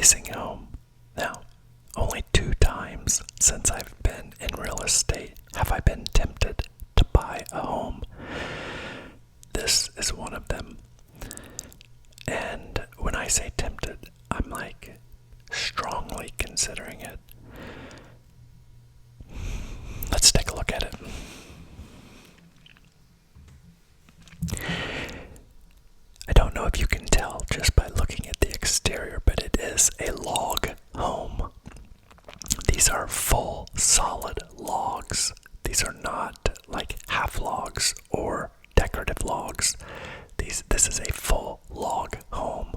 amazing home. Now, only 2 times since I've been in real estate have I been tempted to buy a home. This is one of them. And when I say tempted, I'm like strongly considering it. Let's take a look at it. I don't know if you can tell just by looking at the exterior, but it is a log home. These are full, solid logs. These are not like half logs or decorative logs. This is a full log home.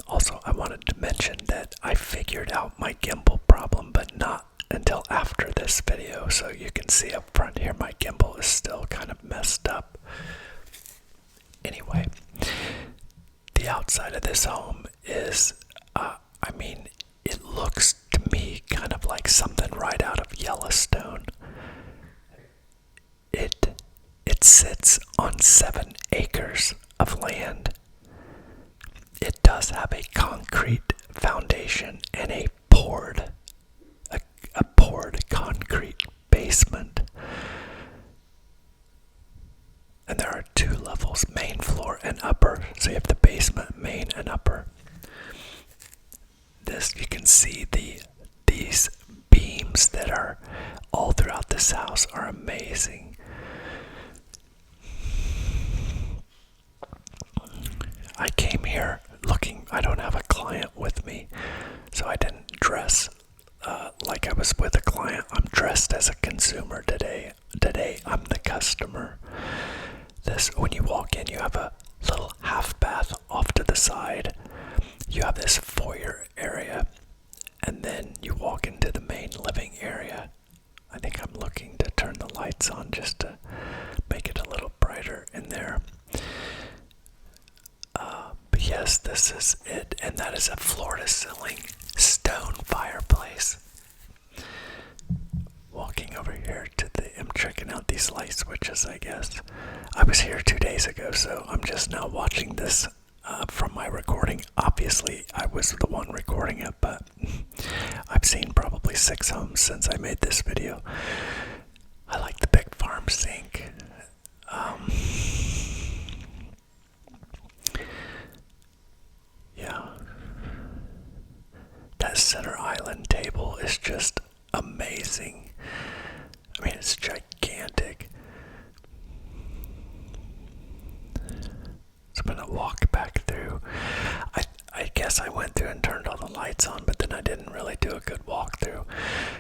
Also, I wanted to mention that I figured out my gimbal problem, but not until after this video. So you can see up front here, my gimbal is still kind of messed up. Anyway, the outside of this home is, it looks to me kind of like something right out of Yellowstone. It sits on 7 acres of land. It does have a concrete foundation and a poured concrete basement. And there are 2 levels, main floor and upper. So you have the basement, main, and upper. This, you can see these beams that are all throughout this house are amazing. I came here looking, I don't have a client with me, so I didn't dress like I was with a client. I'm dressed as a consumer today. Today I'm the customer. When you walk in, you have a little half bath off to the side. You have this foyer area, and then you walk into the main living area. I think I'm looking to turn the lights on just to make it a little brighter in there. But yes, this is it, and that is a floor-to-ceiling stone fireplace. Walking over here I'm checking out these light switches, I guess. I was here 2 days ago, so I'm just now watching this from my recording. Obviously, I was the one recording it, but I've seen probably 6 homes since I made this video. I like the big farm sink. Yeah. That center island table is just amazing. I mean, it's gigantic. So I'm gonna walk back through. I guess I went through and turned all the lights on, but then I didn't really do a good walkthrough.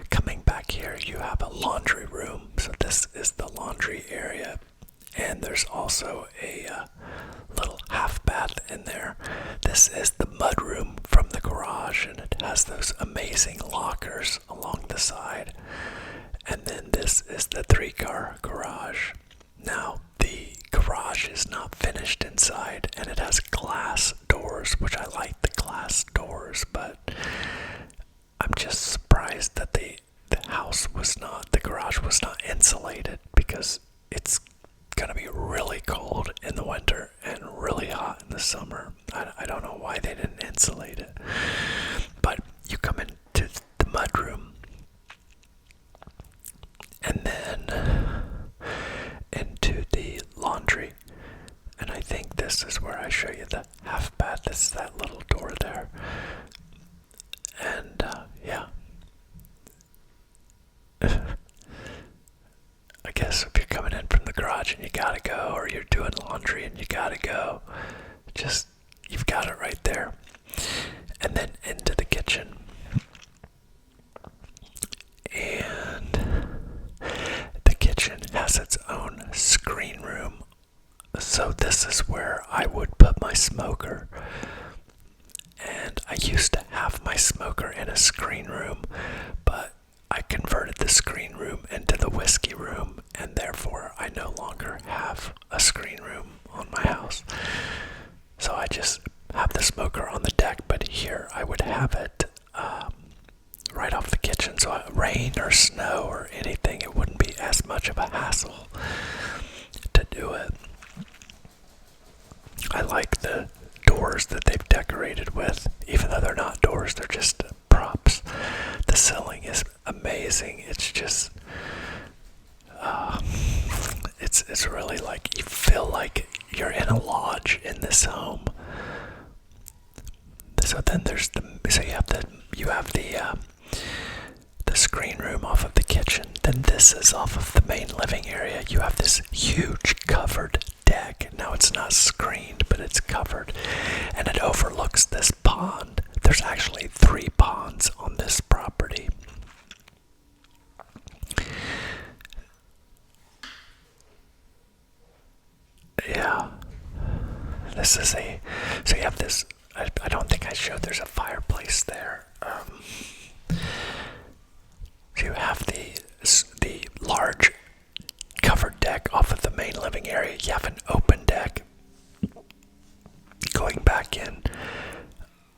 Coming back here, you have a laundry room. So this is the laundry area. And there's also a little half bath in there. This is the mud room from the garage, and it has those amazing lockers along the side. And then this is the 3-car garage. Now, the garage is not finished inside, and it has glass doors, which I like the glass doors, but I'm just surprised that the garage was not insulated, because it's gonna be really cold in the winter and really hot in the summer. I don't know why they didn't insulate it. But you come into the mudroom, and then into the laundry. And I think this is where I show you the half bath. It's that little door there. And yeah. I guess if you're coming in from the garage and you gotta go, or you're doing laundry and you gotta go, you've got it right there. And then into the kitchen. And the kitchen has its own screen room. So this is where I would put my smoker. And I used to have my smoker in a screen room, but I converted the screen room into the whiskey room, and therefore I no longer have a screen room on my house. So I just have the smoker on the deck, but here I would have it right off the kitchen. So rain or snow or anything, it wouldn't be as much of a hassle to do it. I like the door doors that they've decorated with, even though they're not doors, they're just props. The ceiling is amazing. It's just, it's really like you feel like you're in a lodge in this home. So then there's you have the screen room off of the kitchen. Then this is off of the main living area. You have this huge covered deck. Now it's not screened, but it's covered, and it overlooks this pond. There's actually 3 ponds on this property. Yeah. So you have this, I don't think I showed, there's a fireplace there. So you have the large covered deck off of the main living area. You have an open deck going back in.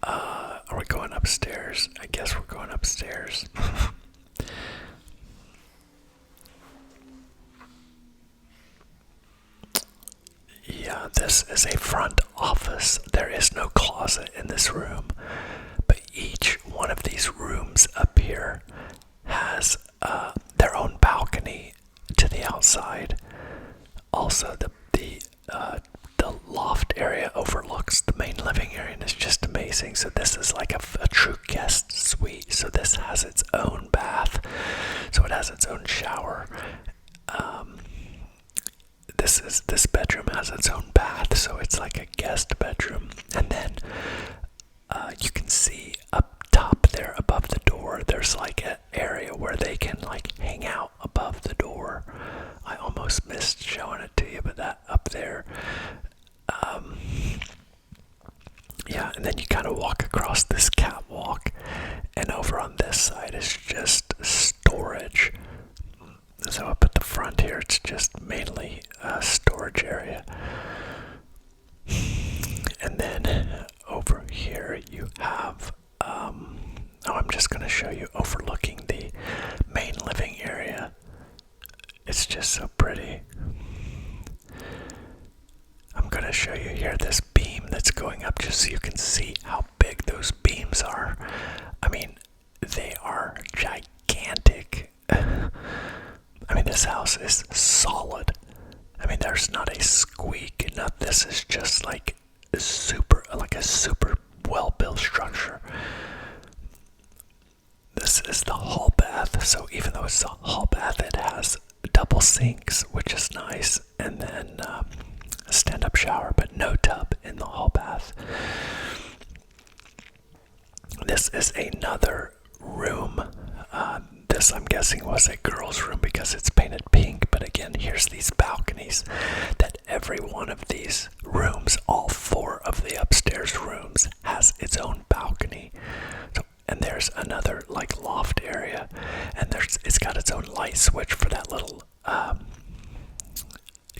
Are we going upstairs? I guess we're going upstairs. Yeah, this is a front office. There is no closet in this room, but each one of these rooms up here has their own balcony to the outside. Also, the loft area overlooks the main living area, and it's just amazing. So this is like a true guest suite. So this has its own bath. So it has its own shower. This bedroom has its own bath, so it's like a guest bedroom. And then you can see up top there above the door, there's like an area where they can like hang out above the door. I almost missed showing it to you, but that up there. Yeah, and then you kind of walk across this catwalk, and over on this side is just storage. So up at the front here, it's just mainly a storage area. And then over here you have, I'm just going to show you overlooking the main living area. It's just so pretty. I'm going to show you here this beam that's going up just so you can see how big those beams are. I mean, they are gigantic. I mean, this house is solid. I mean, there's not a squeak. This is just like a super well-built structure. This is the hall bath. So even though it's a hall bath, it has double sinks, which is nice, and then a stand-up shower, but no tub in the hall bath. This is another room. This, I'm guessing, was a girl's room because it's painted pink, but again, here's these balconies that every one of these rooms, all 4 of the upstairs rooms, has its own balcony. So, and there's another like loft area, and it's got its own light switch for that little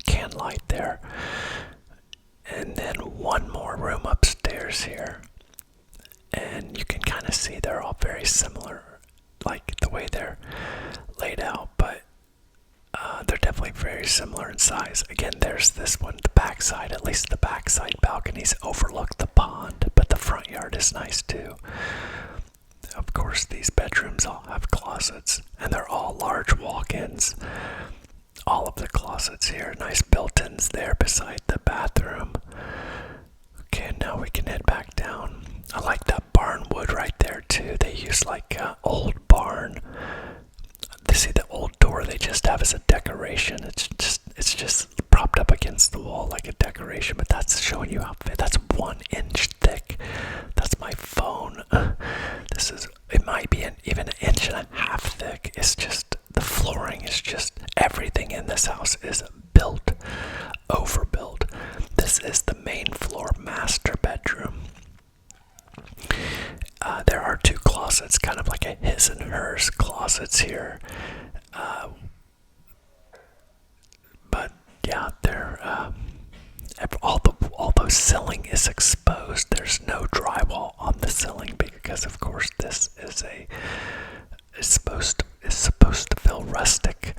can light there. And then one more room upstairs here, and you can kind of see they're all very similar, like the way they're laid out, but they're definitely very similar in size. Again, there's this one, the backside, at least the backside balconies overlook the pond, but the front yard is nice too. Of course, these bedrooms all have closets, and they're all large walk-ins. All of the closets here, nice built-ins there beside the bathroom. Okay, now we can head back down. I like that barn wood right there too. They use like old barn. They see the old door they just have as a decoration. It's just propped up against the wall like a decoration, but that's showing you how that's 1 inch thick. That's my phone. It might be even an inch and a half thick. It's just, the flooring is just, everything in this house is built, overbuilt. This is the main floor master bedroom. There are 2 closets, kind of like a his and hers closets here. But yeah, they're all the ceiling is exposed. There's no drywall on the ceiling because, of course, this is supposed to feel rustic.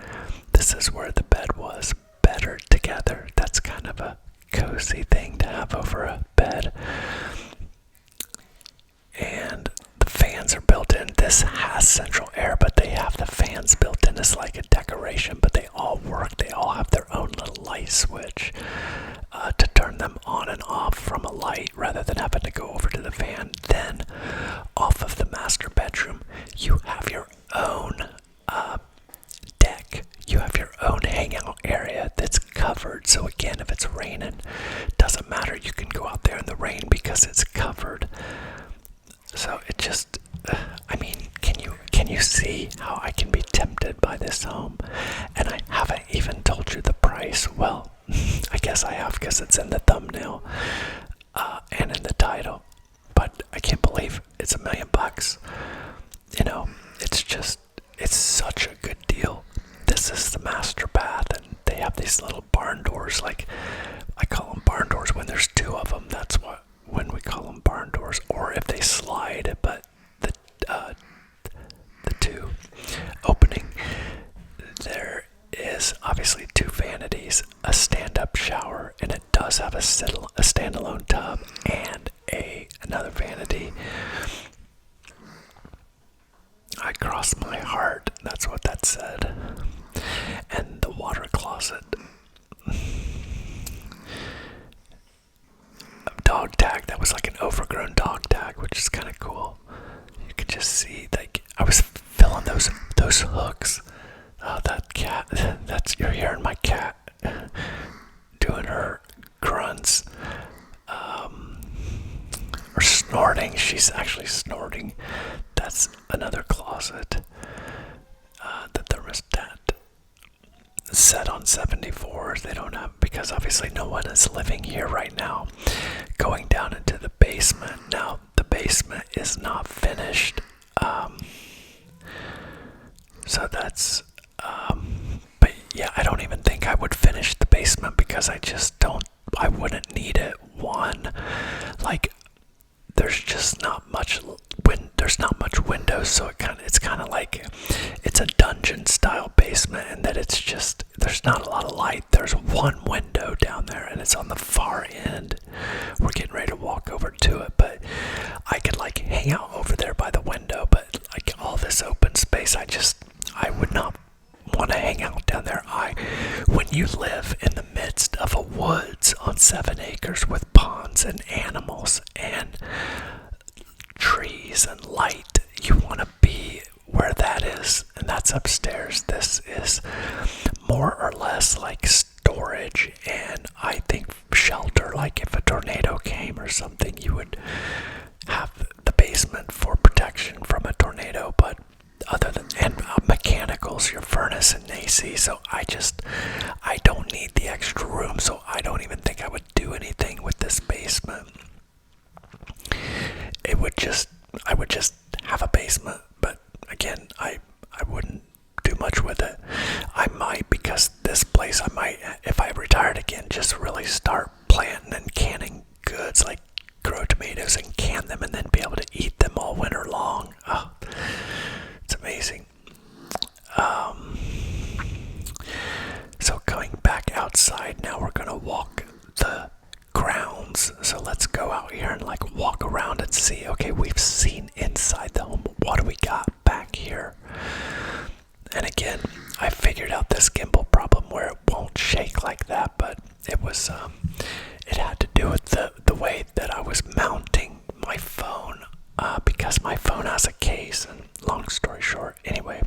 This is where the bed was, better together. That's kind of a cozy thing to have over a bed. rain, and it doesn't matter. You can go out there in the rain because it's covered. So it just, I mean, can you see how I can be tempted by this home? And I haven't even told you the price. Well, I guess I have because it's in the thumbnail and in the title. But I can't believe it's $1 million. You know, it's such a good deal. This is the master bath, and they have these little barn doors. Like, I call them barn doors when there's two of them. That's when we call them barn doors, or if they slide. But the two opening, there is obviously two vanities, a stand-up shower, and it does have a standalone tub and another vanity. I crossed my heart. That's what that said. And the water closet. Dog tag. That was like an overgrown dog tag, which is kind of cool. You could just see, like, I was feeling those hooks. That cat. You're hearing my cat doing her grunts. Or snorting. She's actually snorting. That's another closet. The thermostat set on 74. They don't have, because obviously no one is living here right now. Going down into the basement. Now, the basement is not finished. So that's, but yeah, I don't even think I would finish the basement because I wouldn't need it. One, like, there's just not much windows, so it's kind of like it's a dungeon style basement, and that it's just, there's not a lot of light. There's one window down there, and it's on the far end. We're getting ready to walk over to it, but I could like hang out over there by the window, but like all this open space, I would not want to hang out down there. When you live in the midst of a woods on 7 acres with ponds and animals and trees and light, you want to be where that is, and that's upstairs. This is more or less like storage, and I think shelter. Like if a tornado came or something, you would have the basement for protection from a tornado, but and mechanicals, your furnace and AC. So I don't need the extra room, so I don't even think I would do anything with this basement. I would just have a basement, but again, I wouldn't do much with it. I might, because this place, if I retired again, just really start planting and canning goods, like grow tomatoes and can them and then be able to eat them all winter long. Oh, it's amazing. So going back outside now, we're gonna walk the grounds. So let's go out here and like walk around and see. Okay, we've seen inside the home, but what do we got back here? And again, I figured out this gimbal problem where it won't shake like that, but it was it had to do with the way that I was mounting my phone, because my phone has a case. And long story short, anyway,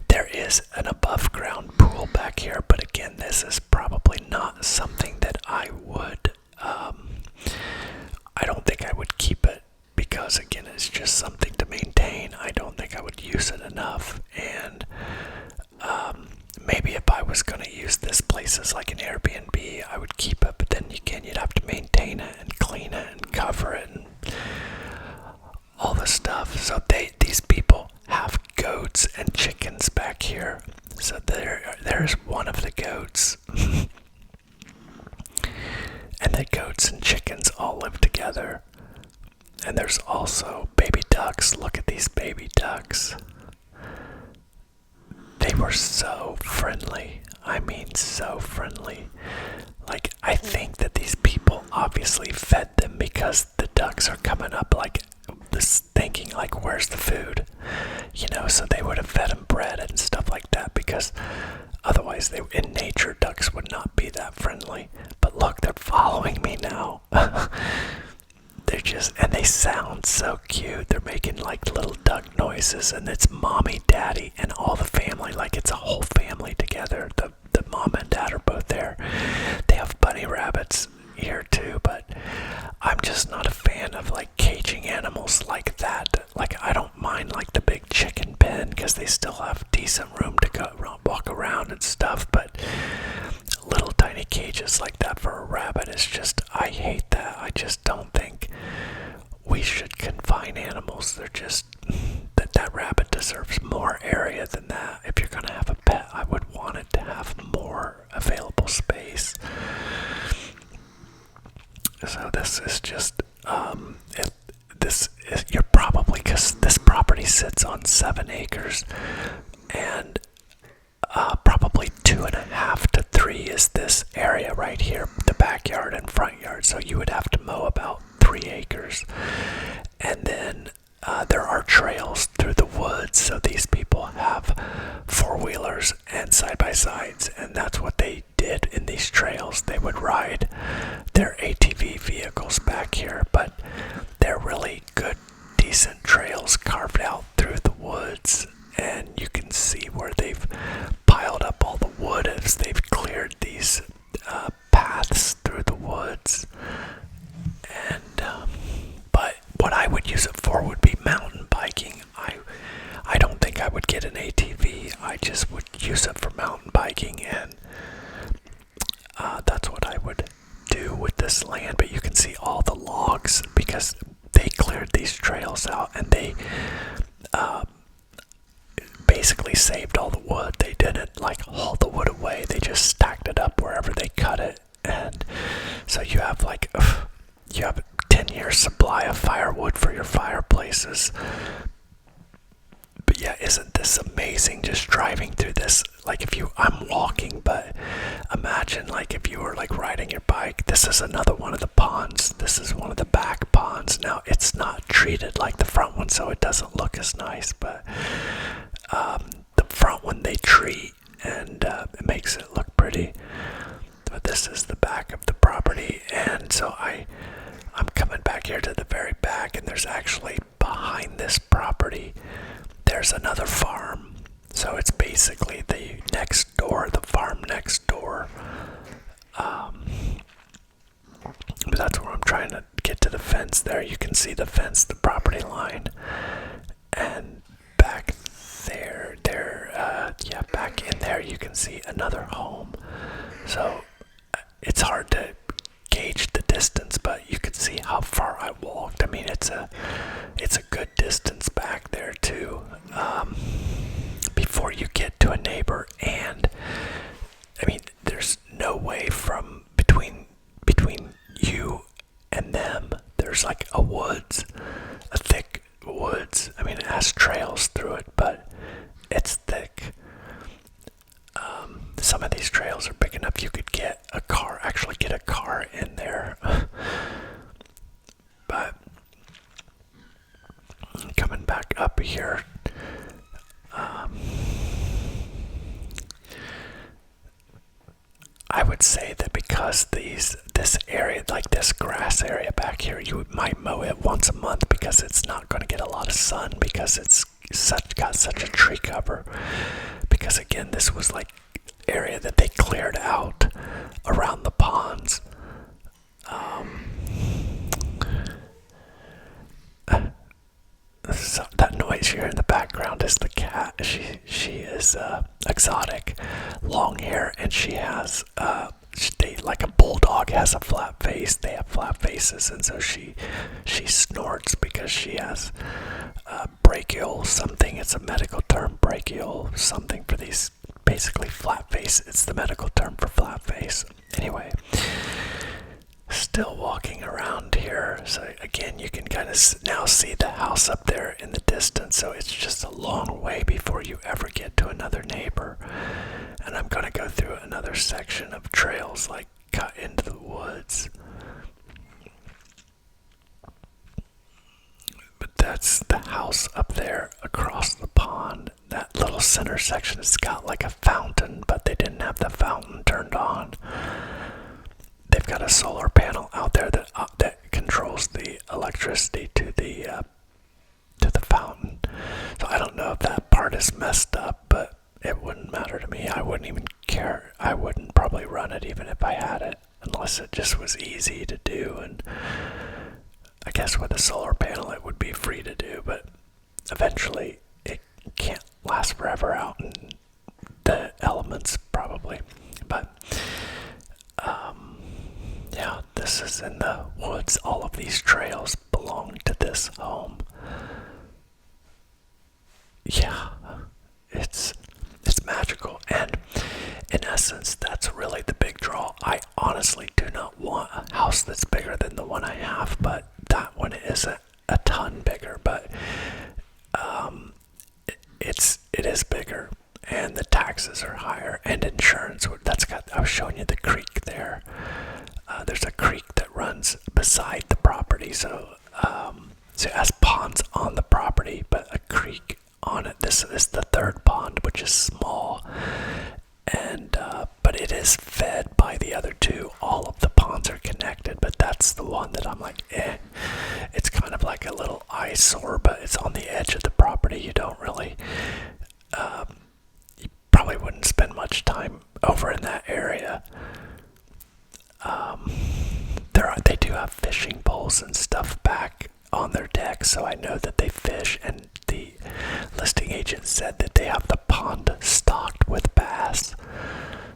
there is an above ground pool back here, but again, this is probably not something that I would, I don't think I would keep it, because again, it's just something to maintain. I don't think I would use it enough, and maybe if I was going to use this place as like an Airbnb, I would keep it, but then again, you'd have to maintain it and clean it and cover it and all the stuff. So these people have goats and chickens back here. So there's one of the goats. And the goats and chickens all live together. And there's also baby ducks. Look at these baby ducks. They were so friendly. I mean, so friendly. Like, I think that these people obviously fed them, because the ducks are coming up like this, thinking like, where's the food? You know, so they would have fed them bread and stuff like that, because otherwise in nature, ducks would not be that friendly. But look, they're following me now. And they sound so cute. They're making like little duck noises, and it's mommy, daddy, and all the family. Like, it's a whole family together. The mom and dad are both there. They have bunny rabbits room to go walk around and stuff, but little tiny cages like that for a rabbit is just, I hate that. I just don't think we should confine animals. They're just, that rabbit deserves more area than that. If you're gonna have a pet, I would want it to have more available space. So this is just, you're probably, because this property sits on 7 acres, and probably 2.5 to 3 is this area right here, the backyard and front yard. So you would have to mow about 3 acres. And then there are trails through the woods, so these people have 4-wheelers and side-by-sides, and that's what they did in these trails. They would ride their ATV vehicles back here, but they're really good, decent trails carved out through the woods, and you can see where they've piled up all the wood as they've cleared these paths through the woods. And but what I would use it for would be mountain biking. I don't think I would get an ATV. I just would use it for mountain biking, and that's what I would do with this land. But you can see all the logs because they cleared these trails out, and they basically saved all the wood. They didn't like haul the wood away. They just stacked it up wherever they cut it, and so you have you have a 10-year supply of firewood for your fireplaces. But yeah, isn't this amazing? Just driving through this, like I'm walking, but imagine like if you were like riding your bike. This is another one of the ponds. This is one of the back ponds. Now it's not treated like the front one, so it doesn't look as nice, but the front one they treat, and it makes it look pretty. But this is the back of the property, and so I'm coming back here to the very back, and there's actually behind this property there's another farm. So it's basically the farm next door. But that's where I'm trying to get to the fence there. You can see the fence, the property line, and back back in there you can see another home. So it's hard to gauge the distance, but you can see how far I walked. I mean, it's a good distance back there too, before you get to a neighbor. And I mean, there's no way from between you and them. There's like a thick woods. I mean, it has trails through it, but it's thick. Some of these trails are big enough you could actually get a car in there. But coming back up here, I would say that because this area, like this grass area back here, you might mow it once a month because it's not going to get a lot of sun because it's got such a tree cover. Because again, this was like area that they cleared out around the ponds. So that noise here in the background is the cat. She is exotic, long hair, and she has like a bulldog has a flat face. They have flat faces, and so she snorts because she has brachial something. It's a medical term, brachial something for these. Basically flat face. It's the medical term for flat face. Anyway, still walking around here. So again, you can kind of now see the house up there in the distance. So it's just a long way before you ever get to another neighbor. And I'm going to go through another section of trails like cut into the woods. But that's the house up there across the pond. That little center section has got like a fountain, but they didn't have the fountain turned on. They've got a solar panel out there that controls the electricity to the fountain. So I don't know if that part is messed up, but it wouldn't matter to me. I wouldn't even care. I wouldn't probably run it even if I had it, unless it just was easy to do. And I guess with a solar panel it would be free to do, but eventually it can't last forever out logical. And in essence, that's really the big draw. I honestly do not want a house that's bigger than the one I have, but that one isn't a ton bigger, but it is bigger, and the taxes are higher, and insurance. I was showing you the creek there. There's a creek that runs beside the property, so it has ponds on the property, but a creek on it. This is the third pond, which is small, and but it is fed by the other two. All of the ponds are connected, but that's the one that I'm like, it's kind of like a little eyesore, but it's on the edge of the property. You don't really, you probably wouldn't spend much time over in that area. They do have fishing poles and stuff back on their deck, so I know that they fish, and the listing agent said that they have the pond stocked with bass.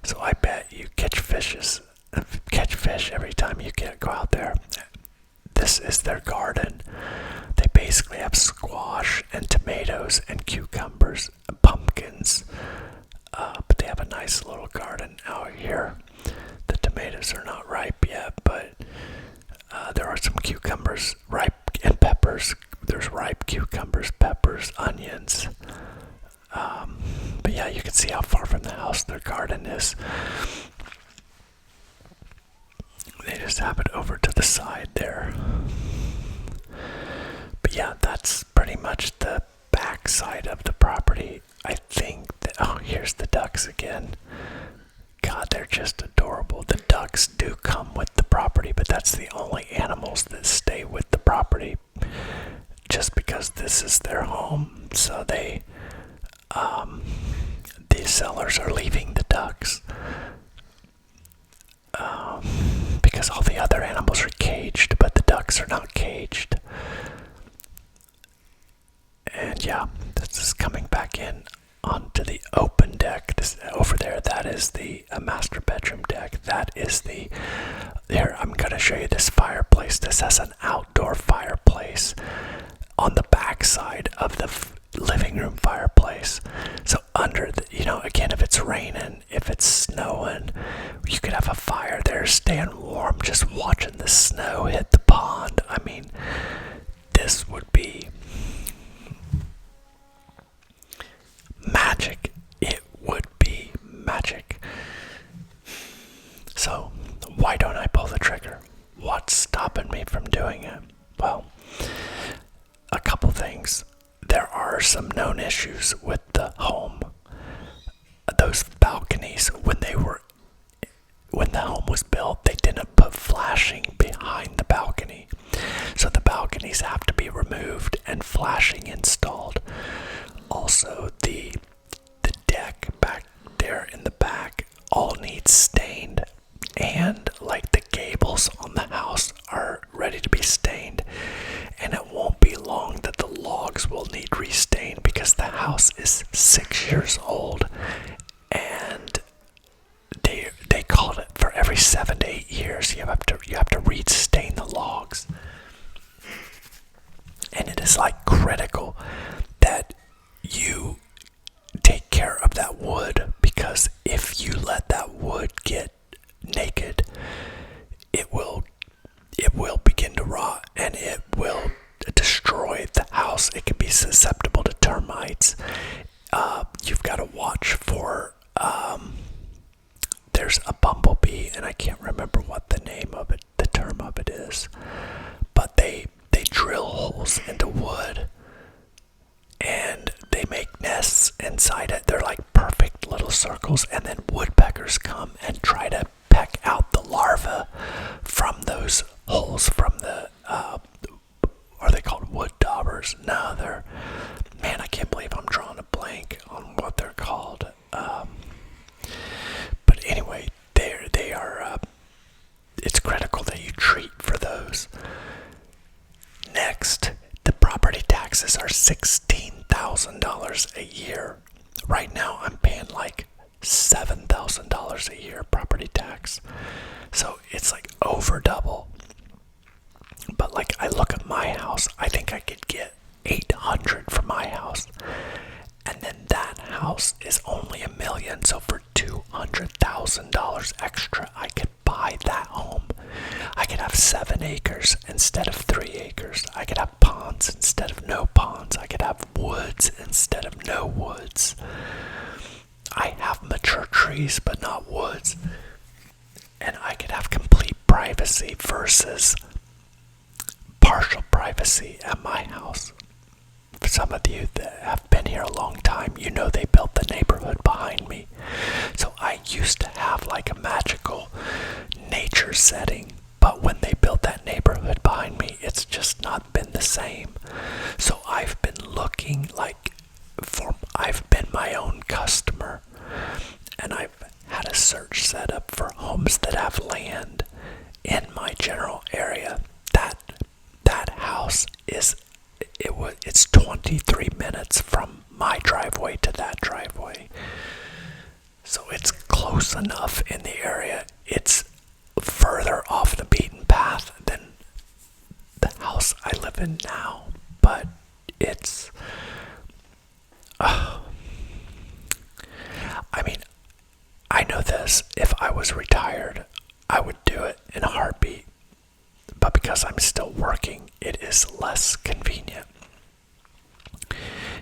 So I bet you catch fish every time you go out there. This is their garden. They basically have squash and tomatoes and cucumbers and pumpkins, but they have a nice little garden out here. The tomatoes are not ripe yet, but there are some cucumbers ripe, and peppers. There's ripe cucumbers, peppers, onions. But yeah, you can see how far from the house their garden is. They just have it over to the side there. But yeah, that's pretty much the back side of the property. I think that, here's the ducks again. God, they're just adorable. The ducks do come with the property, but that's the only animals that stay with the property, just because this is their home. So the sellers are leaving the ducks, because all the other animals are caged, but the ducks are not caged. And yeah, this is coming back in onto the open deck. This over there, that is the master bedroom deck. That is there, I'm gonna show you this fireplace. This has an outdoor fireplace on the back side of the living room fireplace. So under again, if it's raining, if it's snowing, you could have a fire there, staying warm, just watching the snow hit the pond. I mean, this would be magic. It would be magic. So why don't I pull the trigger? What's stopping me from doing it? Well, a couple things. There are some known issues with the home. Those balconies, when the home was built, they didn't put flashing behind the balcony. So the balconies have to be removed and flashing installed. Also, the deck back there in the back all needs stained, and like the gables on the house are ready to be stained, and it won't be long that the logs will need restained, because the house is 6 years old, and they called it for every 7 to 8 years you have to restain the logs. And it is like critical that you take care of that wood, because if you let that wood get naked, it will begin to rot, and it will destroy the house. It can be susceptible to termites. You've got to watch for there's a bumblebee, and I can't remember what the term of it is, but they drill holes into wood, and they make nests inside it. They're like perfect little circles, and then woodpeckers come and try to peck out the larvae from those holes, from the are they called wood daubers? No, I can't believe I'm drawing a blank on what they're called. But anyway, they are it's critical that you treat for those. Next, the property taxes are $16,000 a year. Right now, I'm paying like $7,000 a year property tax. million. So for $200,000 extra, I could buy that home. I could have 7 acres instead of 3 acres. I could have ponds instead of no ponds. I could have woods instead of no woods. I have mature trees but not woods. And I could have complete privacy versus partial privacy at my house. For some of you that have been here a long time, you know they built the neighborhood behind me. So I used to have like a magical nature setting, but when they built that neighborhood behind me, it's just not been the same. So I've been looking I've been my own customer, and I've had a search set up for homes that have land in my general area. That house it's 23 minutes from my driveway to that driveway. So it's close enough in the area. It's further off the beaten path than the house I live in now, but it's I mean, I know this. If I was retired, I would do it in a heartbeat. But because I'm still working, it is less convenient.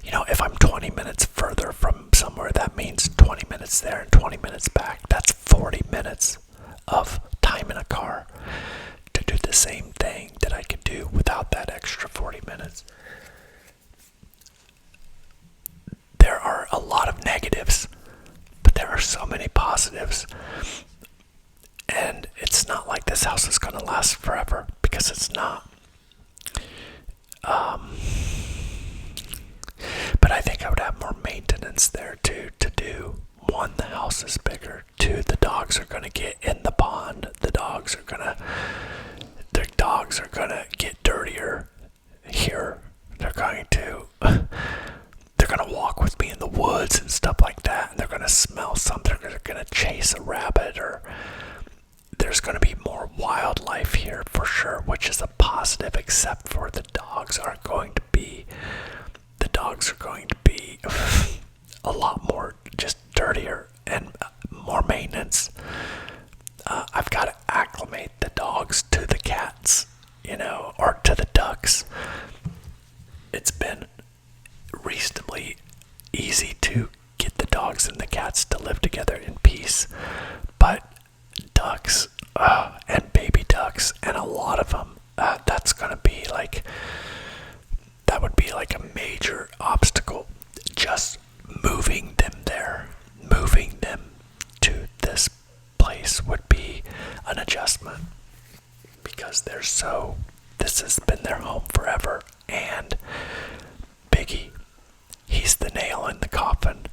You know, if I'm 20 minutes further from somewhere, that means 20 minutes there and 20 minutes back. That's 40 minutes of time in a car to do the same thing that I could do without that extra 40 minutes. There are a lot of negatives, but there are so many positives. And it's not like this house is going to last forever, because it's not. But I think I would have more maintenance there too to do. 1, the house is bigger. 2, the dogs are going to get in the pond. Their dogs are going to get dirtier here. They're going to walk with me in the woods and stuff like that, and they're going to smell something. They're going to chase a rabbit, or there's going to be more wildlife here for sure, which is a positive, except for the dogs are going to be a lot more just dirtier and more maintenance. I've got to acclimate the dogs to the cats, or to the ducks. It's been reasonably easy to get the dogs and the cats to live together in peace, but ducks and baby ducks, and a lot of them, that would be like a major obstacle. Just moving them to this place would be an adjustment, because this has been their home forever. And Biggie, he's the nail in the coffin,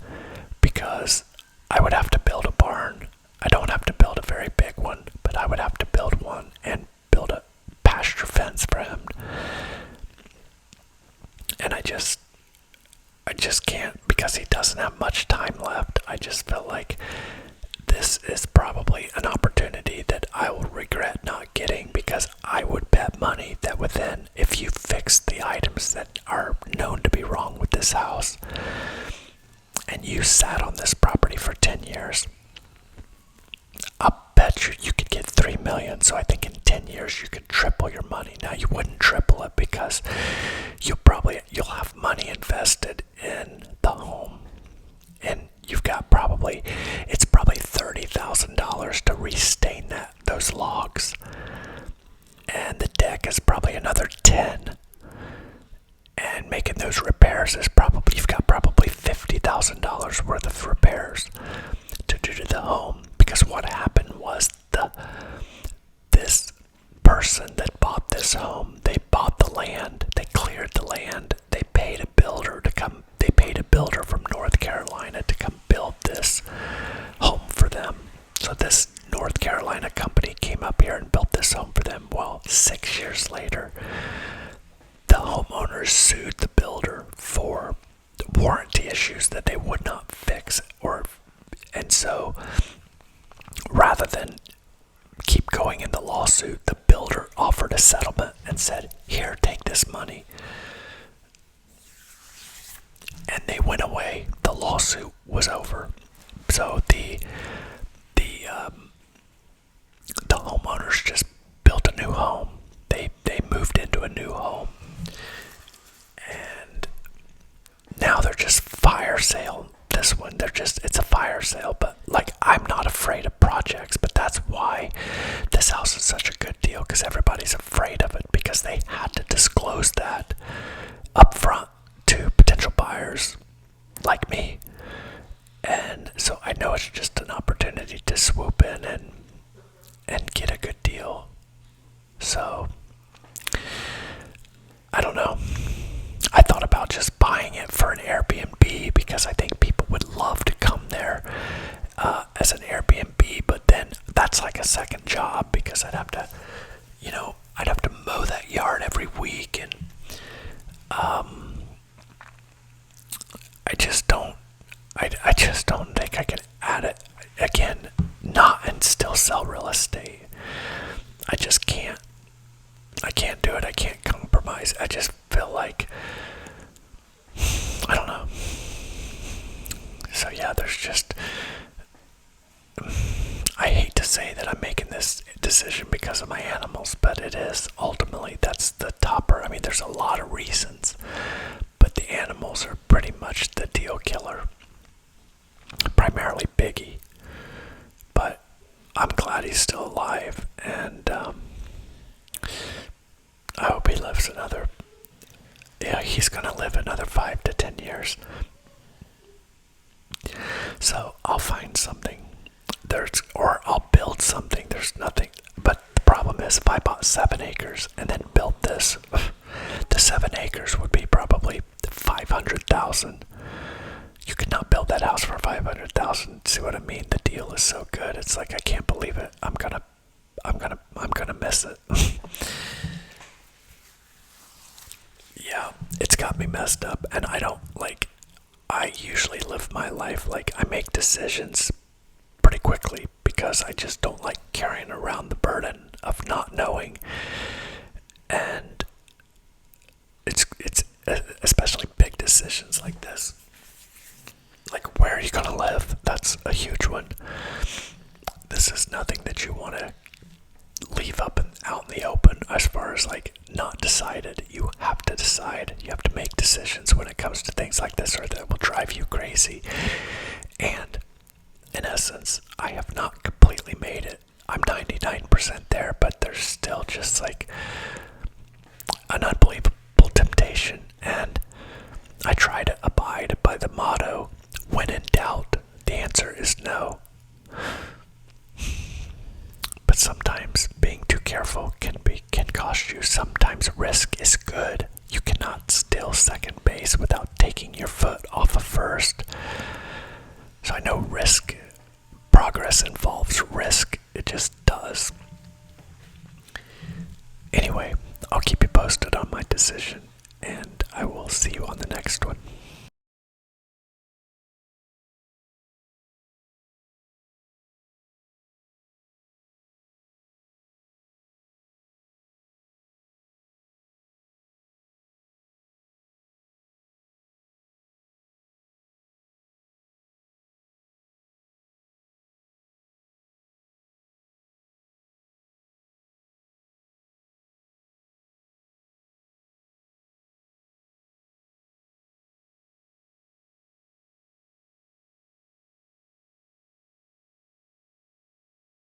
because I would have to build a barn. I don't have to build a very big one, but I would have to build one and build a pasture fence for him. And I just can't, because he doesn't have much time left. I just feel like this is probably an opportunity that I will regret not getting, because I would bet money that if you fix the items that are known to be wrong with this house, and you sat on this property for 10 years, I'll bet you could get $3 million. So I think in 10 years you could triple your money. Now you wouldn't triple it, because you'll have money invested in the home, and it's probably $30,000 to restain those logs, and the deck is probably another 10. And making those repairs you've got probably $50,000 worth of repairs to do to the home. Because what happened was this person that bought this home, they bought the land, they cleared the land, they paid a builder from North Carolina to come build this home for them. So this North Carolina company came up here and built this home for them. Well, 6 years later, the homeowners sued the builder for warranty issues that they would not fix, and so rather than keep going in the lawsuit, the builder offered a settlement and said, "Here, take this money." And they went away. The lawsuit was over. So the homeowners just built a new home. They moved into a new home, and now they're just fire sale. This one, it's a fire sale. But like, I'm not afraid of projects, but that's why this house is such a good deal, because everybody's afraid of it, because they had to disclose that up front to potential buyers like me. And so I know it's just an opportunity to swoop in and get a good deal. So I don't know. I thought about just buying it for an Airbnb, because I think people would love to come there as an Airbnb, but then that's like a second job, because I'd have to, I'd have to mow that yard every week, and I just don't think I can add it again, not and still sell real estate. I just can't. I can't do it. I can't compromise. I just feel like, I don't know. So yeah, there's just, I hate to say that I'm making this decision because of my animals, but it is. Ultimately, that's the topper. I mean, there's a lot of reasons, but the animals are pretty much the deal killer. Primarily Biggie, but I'm glad he's still alive, and I hope he lives another, he's gonna live another 5 to 10 years. So I'll find something, or I'll build something. There's nothing, but the problem is, if I bought 7 acres and then built this, the 7 acres would be probably $500,000. You could not build that house for $500,000. See what I mean? The deal is so good. It's like, I can't believe it. I'm gonna miss it. Yeah, it's got me messed up, and I usually live my life like, I make decisions pretty quickly, because I just don't like carrying around the burden of not knowing. And it's especially big decisions like this. Like, where are you gonna live? That's a huge one. This is nothing that you want to leave up and out in the open, as far as like not decided. You have to decide. You have to make decisions when it comes to things like this, or that will drive you crazy. And in essence, I have not completely made it. I'm 99% there, but there's still just like an unbelievable temptation. And I try to abide by the motto, when in doubt, the answer is no. But sometimes being too careful can cost you. Sometimes risk is good. You cannot steal second base without taking your foot off of first. So I know progress involves risk. It just does. Anyway, I'll keep you posted on my decision, and I will see you on the next one.